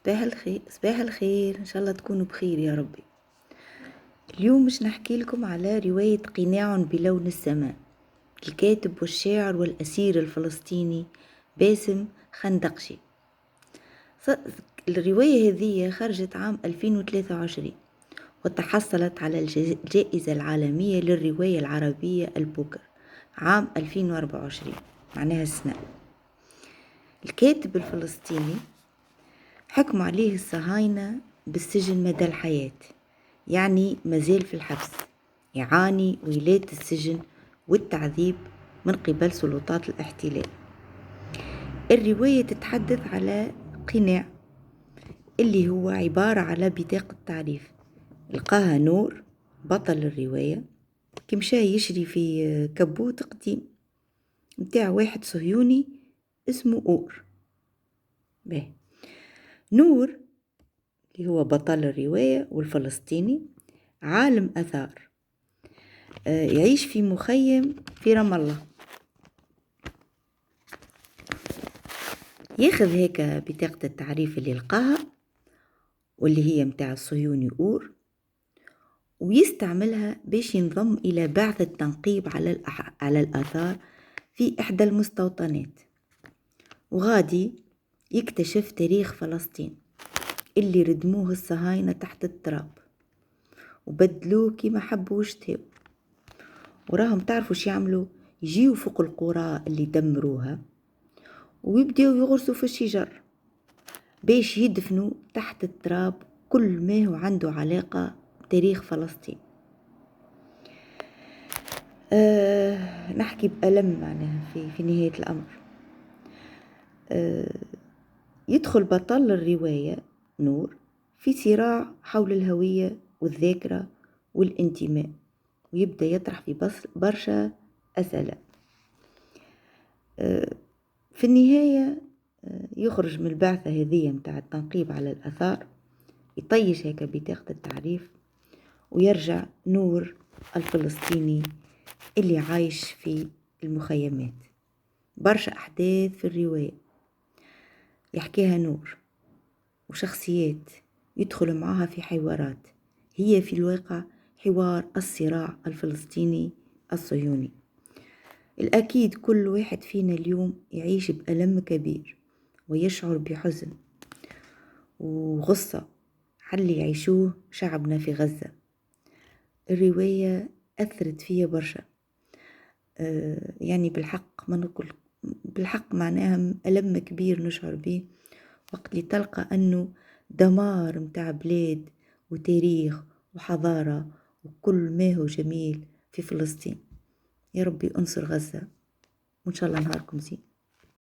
صباح الخير، صباح الخير، إن شاء الله تكونوا بخير يا ربي. اليوم مش نحكي لكم على رواية قناع بلون السماء، الكاتب والشاعر والأسير الفلسطيني باسم خندقشي. الرواية هذه خرجت عام 2023 وتحصلت على الجائزة العالمية للرواية العربية البوكر عام 2024، معناها السنة. الكاتب الفلسطيني حكم عليه الصهاينة بالسجن مدى الحياة، يعني مازال في الحبس، يعاني ويلات السجن والتعذيب من قبل سلطات الاحتلال. الرواية تتحدث على قناع اللي هو عبارة على بطاقة تعريف لقاها نور بطل الرواية كي مشى يشري في كبوت قديم متاع واحد صهيوني اسمه أور. نور اللي هو بطل الرواية والفلسطيني عالم أثار، يعيش في مخيم في رام الله. ياخذ هيك بطاقة التعريف اللي لقاها واللي هي متاع الصهيوني أور، ويستعملها باش ينضم إلى بعثة تنقيب على الآثار في إحدى المستوطنات، وغادي يكتشف تاريخ فلسطين اللي ردموه الصهاينة تحت التراب وبدلوه كما حبوا واشتهوا. وراهم تعرفوا شي يعملوا، يجيوا فوق القرى اللي دمروها ويبدأوا يغرسوا في الشجر باش يدفنوا تحت التراب كل ما هو عنده علاقة بتاريخ فلسطين. نحكي بألم معناها في نهاية الأمر. يدخل بطل الرواية نور في صراع حول الهوية والذاكرة والانتماء، ويبدأ يطرح في برشا أسئلة. في النهاية يخرج من البعثة هذه متاع التنقيب على الآثار، يطيش هيك بطاقة التعريف ويرجع نور الفلسطيني اللي عايش في المخيمات. برشا أحداث في الرواية يحكيها نور وشخصيات يدخل معها في حوارات هي في الواقع حوار الصراع الفلسطيني الصهيوني. الأكيد كل واحد فينا اليوم يعيش بألم كبير ويشعر بحزن وغصة على اللي يعيشوه شعبنا في غزة. الرواية أثرت فيا برشا، يعني بالحق ما نقول، بالحق معناها ألم كبير نشعر به وقت اللي تلقى أنه دمار متاع بلاد وتاريخ وحضارة وكل ما هو جميل في فلسطين. يا ربي انصر غزة وإن شاء الله نهاركم زين.